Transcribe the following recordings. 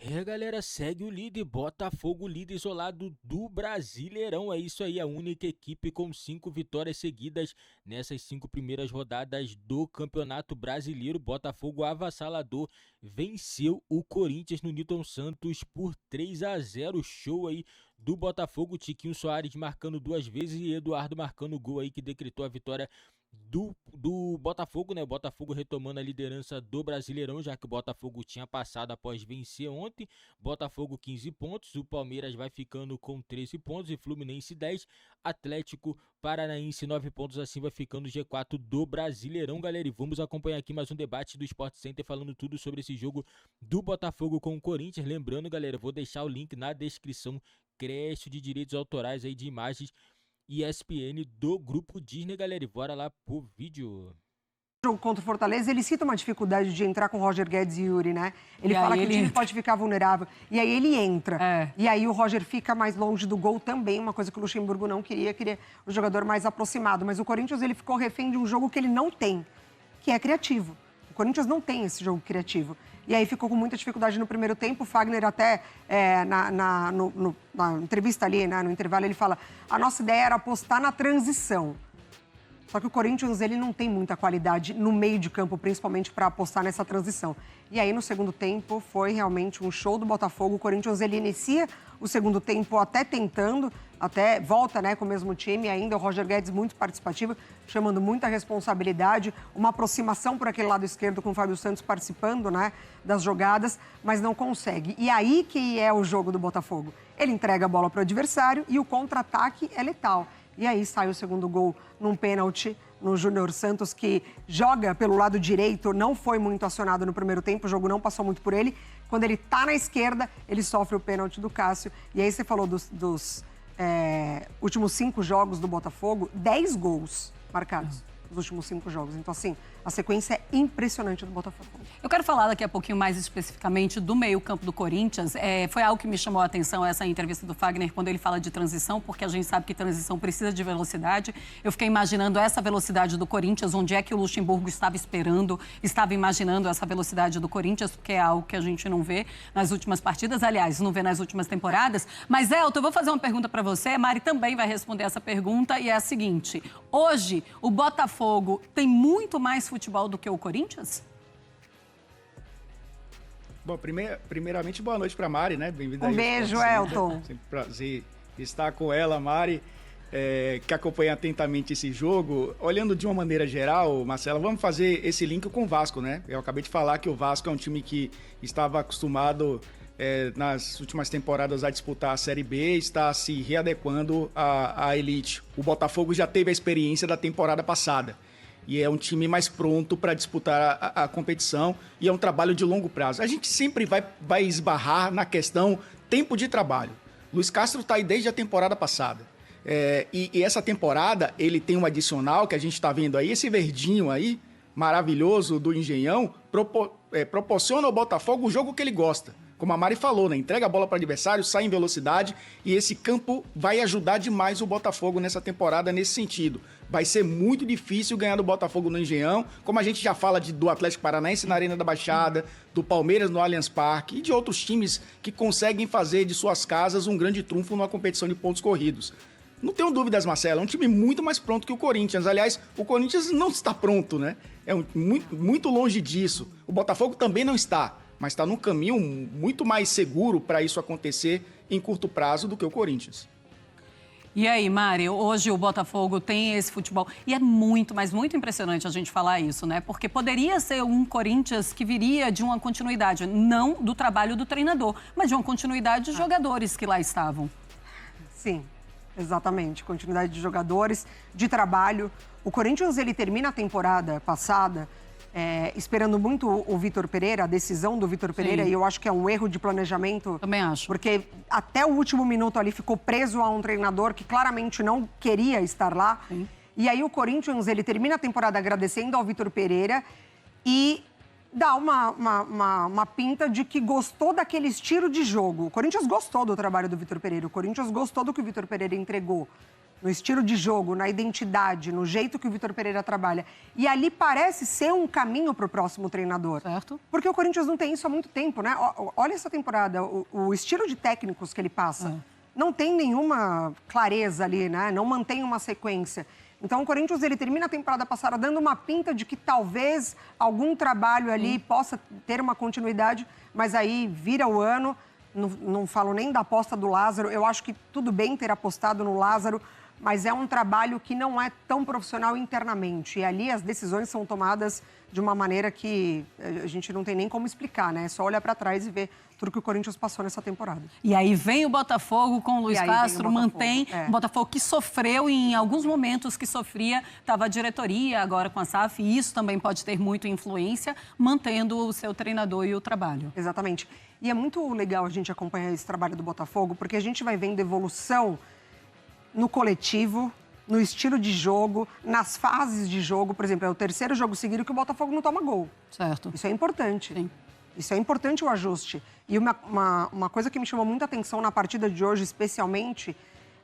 É, galera, segue o líder, Botafogo, líder isolado do Brasileirão. É isso aí, a única equipe com 5 vitórias seguidas nessas 5 primeiras rodadas do Campeonato Brasileiro. Botafogo avassalador venceu o Corinthians no Newton Santos por 3-0. Show aí do Botafogo, Tiquinho Soares marcando 2 vezes e Eduardo marcando o gol aí que decretou a vitória do Botafogo, né? O Botafogo retomando a liderança do Brasileirão, já que o Botafogo tinha passado após vencer ontem. Botafogo 15 pontos, o Palmeiras vai ficando com 13 pontos e Fluminense 10. Atlético Paranaense 9 pontos, assim vai ficando o G4 do Brasileirão, galera. E vamos acompanhar aqui mais um debate do Sport Center falando tudo sobre esse jogo do Botafogo com o Corinthians. Lembrando, galera, vou deixar o link na descrição, crédito de direitos autorais aí de imagens ESPN do Grupo Disney, galera. E bora lá pro vídeo. Jogo contra o Fortaleza, ele cita uma dificuldade de entrar com Roger Guedes e Yuri, né? Ele fala que o time pode ficar vulnerável. E aí ele entra. E aí o Roger fica mais longe do gol também, uma coisa que o Luxemburgo não queria o jogador mais aproximado. Mas o Corinthians, ele ficou refém de um jogo que ele não tem, que é criativo. O Corinthians não tem esse jogo criativo. E aí ficou com muita dificuldade no primeiro tempo. O Fagner até, na entrevista ali, né, no intervalo, ele fala: a nossa ideia era apostar na transição. Só que o Corinthians, ele não tem muita qualidade no meio de campo, principalmente para apostar nessa transição. E aí, no segundo tempo, foi realmente um show do Botafogo. O Corinthians, ele inicia o segundo tempo até tentando, até volta, né, com o mesmo time. Ainda o Roger Guedes muito participativo, chamando muita responsabilidade. Uma aproximação por aquele lado esquerdo com o Fábio Santos participando, né, das jogadas, mas não consegue. E aí que é o jogo do Botafogo. Ele entrega a bola para o adversário e o contra-ataque é letal. E aí sai o segundo gol num pênalti no Júnior Santos, que joga pelo lado direito, não foi muito acionado no primeiro tempo, o jogo não passou muito por ele. Quando ele tá na esquerda, ele sofre o pênalti do Cássio. E aí você falou dos últimos 5 jogos do Botafogo, 10 gols marcados nos últimos 5 jogos. Então, assim, a sequência é impressionante do Botafogo. Eu quero falar daqui a pouquinho mais especificamente do meio-campo do Corinthians. Foi algo que me chamou a atenção, essa entrevista do Fagner, quando ele fala de transição, porque a gente sabe que transição precisa de velocidade. Eu fiquei imaginando essa velocidade do Corinthians, onde é que o Luxemburgo estava esperando, estava imaginando essa velocidade do Corinthians, porque é algo que a gente não vê nas últimas partidas, aliás, não vê nas últimas temporadas. Mas, Elton, eu vou fazer uma pergunta para você, a Mari também vai responder essa pergunta, e é a seguinte: hoje, o Botafogo tem muito mais futebol do que o Corinthians? Bom, primeiramente, boa noite para a Mari, né? Bem-vinda aí. Um beijo, Elton. Sempre um prazer estar com ela, Mari, que acompanha atentamente esse jogo. Olhando de uma maneira geral, Marcela, vamos fazer esse link com o Vasco, né? Eu acabei de falar que o Vasco é um time que estava acostumado nas últimas temporadas a disputar a Série B, está se readequando à elite. O Botafogo já teve a experiência da temporada passada e é um time mais pronto para disputar a competição e é um trabalho de longo prazo. A gente sempre vai esbarrar na questão tempo de trabalho. Luiz Castro está aí desde a temporada passada. E essa temporada ele tem um adicional que a gente está vendo aí, esse verdinho aí, maravilhoso do Engenhão, proporciona ao Botafogo o jogo que ele gosta. Como a Mari falou, né? Entrega a bola para o adversário, sai em velocidade e esse campo vai ajudar demais o Botafogo nessa temporada nesse sentido. Vai ser muito difícil ganhar do Botafogo no Engenhão, como a gente já fala do Atlético Paranaense na Arena da Baixada, do Palmeiras no Allianz Parque e de outros times que conseguem fazer de suas casas um grande trunfo numa competição de pontos corridos. Não tenho dúvidas, Marcelo, é um time muito mais pronto que o Corinthians. Aliás, o Corinthians não está pronto, né? Muito longe disso. O Botafogo também não está, mas está num caminho muito mais seguro para isso acontecer em curto prazo do que o Corinthians. E aí, Mari, hoje o Botafogo tem esse futebol e é muito, mas muito impressionante a gente falar isso, né? Porque poderia ser um Corinthians que viria de uma continuidade, não do trabalho do treinador, mas de uma continuidade de jogadores que lá estavam. Sim, exatamente. Continuidade de jogadores, de trabalho. O Corinthians, ele termina a temporada passada esperando muito o Vitor Pereira, a decisão do Vitor Pereira, e eu acho que é um erro de planejamento. Também acho. Porque até o último minuto ali ficou preso a um treinador que claramente não queria estar lá. Sim. E aí o Corinthians, ele termina a temporada agradecendo ao Vitor Pereira e dá uma pinta de que gostou daquele estilo de jogo. O Corinthians gostou do trabalho do Vitor Pereira, o Corinthians gostou do que o Vitor Pereira entregou. no estilo de jogo, na identidade, no jeito que o Vitor Pereira trabalha. E ali parece ser um caminho para o próximo treinador. Certo. Porque o Corinthians não tem isso há muito tempo, né? Olha essa temporada, o estilo de técnicos que ele passa. Não tem nenhuma clareza ali, né? Não mantém uma sequência. Então, o Corinthians, ele termina a temporada passada dando uma pinta de que talvez algum trabalho ali possa ter uma continuidade, mas aí vira o ano. Não falo nem da aposta do Lázaro. Eu acho que tudo bem ter apostado no Lázaro, mas é um trabalho que não é tão profissional internamente. E ali as decisões são tomadas de uma maneira que a gente não tem nem como explicar, né? É só olhar para trás e ver tudo que o Corinthians passou nessa temporada. E aí vem o Botafogo com o Luiz Castro, mantém o Botafogo que sofreu em alguns momentos que sofria, estava a diretoria agora com a SAF, e isso também pode ter muita influência, mantendo o seu treinador e o trabalho. Exatamente. E é muito legal a gente acompanhar esse trabalho do Botafogo, porque a gente vai vendo evolução no coletivo, no estilo de jogo, nas fases de jogo. Por exemplo, é o terceiro jogo seguido que o Botafogo não toma gol. Certo. Isso é importante. Sim. Isso é importante o ajuste. E uma coisa que me chamou muita atenção na partida de hoje, especialmente,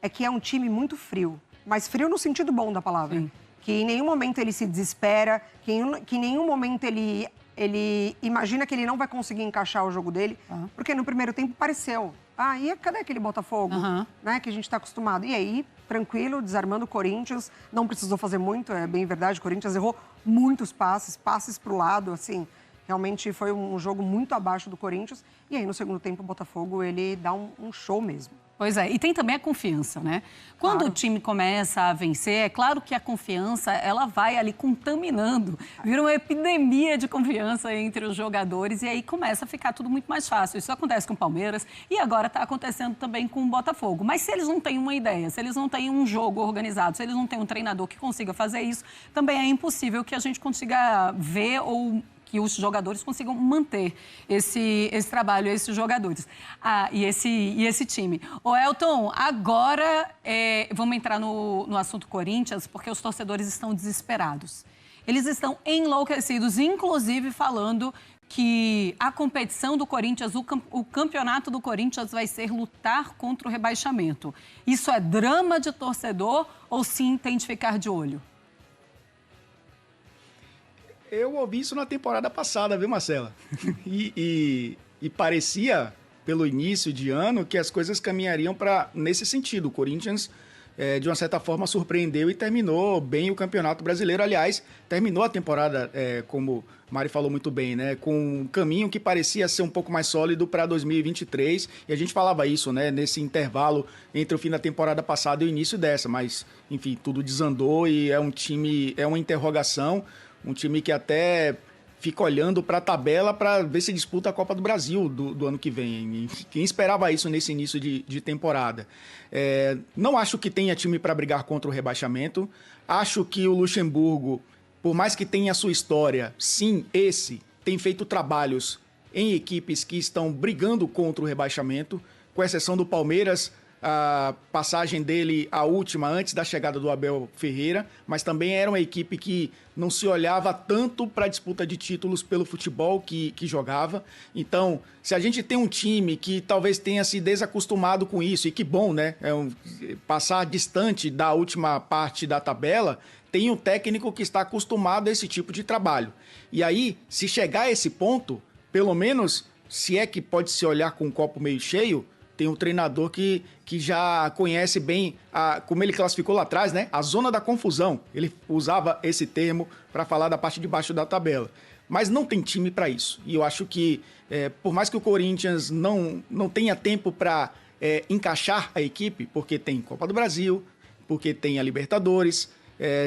é que é um time muito frio. Mas frio no sentido bom da palavra. Sim. Que em nenhum momento ele se desespera, que em nenhum momento ele imagina que ele não vai conseguir encaixar o jogo dele. Porque no primeiro tempo pareceu. E cadê aquele Botafogo, né, que a gente está acostumado? E aí, tranquilo, desarmando o Corinthians, não precisou fazer muito, é bem verdade, o Corinthians errou muitos passes para o lado, assim, realmente foi um jogo muito abaixo do Corinthians. E aí, no segundo tempo, o Botafogo, ele dá um show mesmo. Pois é, e tem também a confiança, né? Quando o time começa a vencer, é claro que a confiança, ela vai ali contaminando, vira uma epidemia de confiança entre os jogadores e aí começa a ficar tudo muito mais fácil. Isso acontece com o Palmeiras e agora está acontecendo também com o Botafogo. Mas se eles não têm uma ideia, se eles não têm um jogo organizado, se eles não têm um treinador que consiga fazer isso, também é impossível que a gente consiga ver ou que os jogadores consigam manter esse trabalho, esses jogadores e esse time. Ô, Elton, agora vamos entrar no assunto Corinthians, porque os torcedores estão desesperados. Eles estão enlouquecidos, inclusive falando que a competição do Corinthians, o campeonato do Corinthians vai ser lutar contra o rebaixamento. Isso é drama de torcedor ou sim tem de ficar de olho? Eu ouvi isso na temporada passada, viu, Marcela? E parecia, pelo início de ano, que as coisas caminhariam nesse sentido. O Corinthians, de uma certa forma, surpreendeu e terminou bem o Campeonato Brasileiro. Aliás, terminou a temporada, como Mari falou muito bem, né, com um caminho que parecia ser um pouco mais sólido para 2023. E a gente falava isso, né, nesse intervalo entre o fim da temporada passada e o início dessa. Mas, enfim, tudo desandou e é um time, é uma interrogação. Um time que até fica olhando para a tabela para ver se disputa a Copa do Brasil do ano que vem. Quem esperava isso nesse início de temporada? Não acho que tenha time para brigar contra o rebaixamento. Acho que o Luxemburgo, por mais que tenha a sua história, sim, tem feito trabalhos em equipes que estão brigando contra o rebaixamento, com exceção do Palmeiras, a passagem dele, a última, antes da chegada do Abel Ferreira, mas também era uma equipe que não se olhava tanto para a disputa de títulos pelo futebol que jogava. Então, se a gente tem um time que talvez tenha se desacostumado com isso, e que bom, né? Passar distante da última parte da tabela, tem um técnico que está acostumado a esse tipo de trabalho. E aí, se chegar a esse ponto, pelo menos, se é que pode se olhar com um copo meio cheio, tem um treinador que já conhece bem, como ele classificou lá atrás, né? A zona da confusão. Ele usava esse termo para falar da parte de baixo da tabela. Mas não tem time para isso. E eu acho que, por mais que o Corinthians não tenha tempo para encaixar a equipe, porque tem Copa do Brasil, porque tem a Libertadores,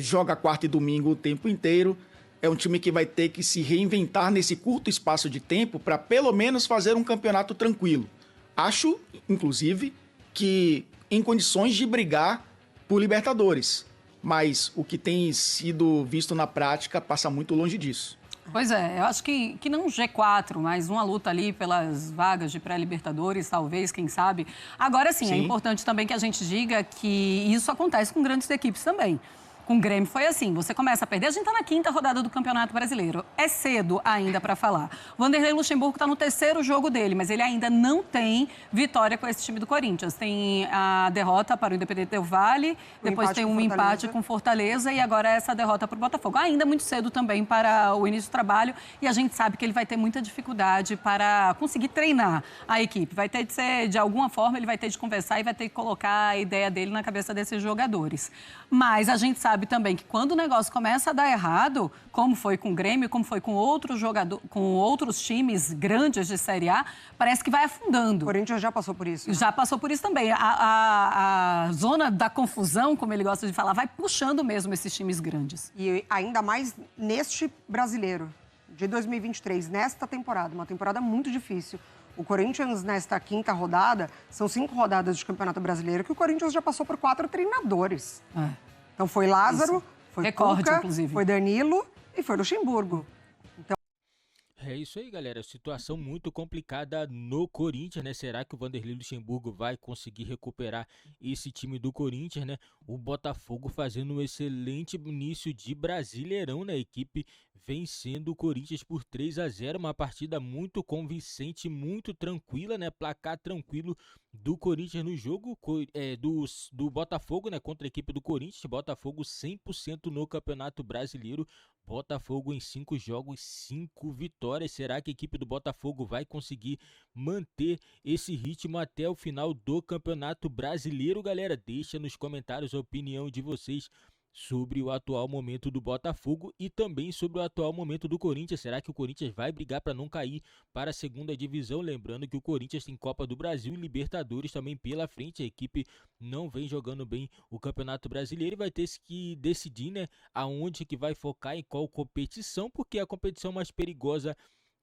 joga quarta e domingo o tempo inteiro, é um time que vai ter que se reinventar nesse curto espaço de tempo para pelo menos fazer um campeonato tranquilo. Acho, inclusive, que em condições de brigar por Libertadores. Mas o que tem sido visto na prática passa muito longe disso. Pois é, eu acho que não G4, mas uma luta ali pelas vagas de pré-Libertadores, talvez, quem sabe. Agora sim, é importante também que a gente diga que isso acontece com grandes equipes também. Com o Grêmio foi assim, você começa a perder, a gente está na 5ª rodada do Campeonato Brasileiro, é cedo ainda para falar. O Vanderlei Luxemburgo está no 3º jogo dele, mas ele ainda não tem vitória com esse time do Corinthians. Tem a derrota para o Independente Del Valle, depois tem um empate com Fortaleza e agora essa derrota para o Botafogo. Ainda muito cedo também para o início do trabalho e a gente sabe que ele vai ter muita dificuldade para conseguir treinar a equipe. Vai ter de ser, de alguma forma, ele vai ter de conversar e vai ter que colocar a ideia dele na cabeça desses jogadores. Mas a gente sabe também que quando o negócio começa a dar errado, como foi com o Grêmio, como foi com outros jogadores, com outros times grandes de Série A, parece que vai afundando. O Corinthians já passou por isso. Né? Já passou por isso também. A zona da confusão, como ele gosta de falar, vai puxando mesmo esses times grandes. E ainda mais neste brasileiro de 2023, nesta temporada, uma temporada muito difícil. O Corinthians, nesta 5ª rodada, são 5 rodadas de Campeonato Brasileiro que o Corinthians já passou por 4 treinadores. Então foi Lázaro, foi Cuca, inclusive. Foi Danilo e foi Luxemburgo. Então... É isso aí, galera. Situação muito complicada no Corinthians, né? Será que o Vanderlei Luxemburgo vai conseguir recuperar esse time do Corinthians, né? O Botafogo fazendo um excelente início de Brasileirão, né? A equipe vencendo o Corinthians por 3-0, uma partida muito convincente, muito tranquila, né? Placar tranquilo do Corinthians no jogo do Botafogo, né? Contra a equipe do Corinthians. Botafogo 100% no Campeonato Brasileiro. Botafogo em 5 jogos, 5 vitórias. Será que a equipe do Botafogo vai conseguir manter esse ritmo até o final do Campeonato Brasileiro, galera? Deixa nos comentários a opinião de vocês sobre o atual momento do Botafogo e também sobre o atual momento do Corinthians. Será que o Corinthians vai brigar para não cair para a 2ª divisão? Lembrando que o Corinthians tem Copa do Brasil e Libertadores também pela frente. A equipe não vem jogando bem o Campeonato Brasileiro e vai ter que decidir, né, aonde que vai focar, em qual competição, porque a competição mais perigosa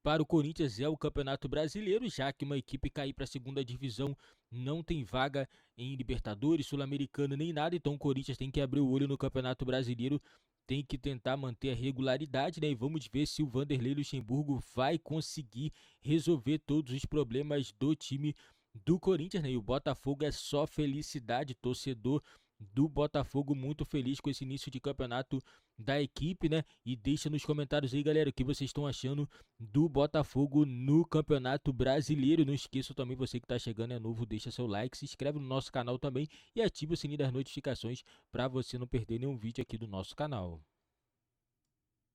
para o Corinthians é o Campeonato Brasileiro, já que uma equipe cair para a 2ª divisão não tem vaga em Libertadores, Sul-Americana nem nada, então o Corinthians tem que abrir o olho no Campeonato Brasileiro, tem que tentar manter a regularidade, né? E vamos ver se o Vanderlei Luxemburgo vai conseguir resolver todos os problemas do time do Corinthians, né? E o Botafogo é só felicidade, torcedor do Botafogo muito feliz com esse início de campeonato da equipe, né? E deixa nos comentários aí, galera, o que vocês estão achando do Botafogo no Campeonato Brasileiro. Não esqueça também, você que tá chegando é novo, deixa seu like, se inscreve no nosso canal também e ativa o sininho das notificações para você não perder nenhum vídeo aqui do nosso canal.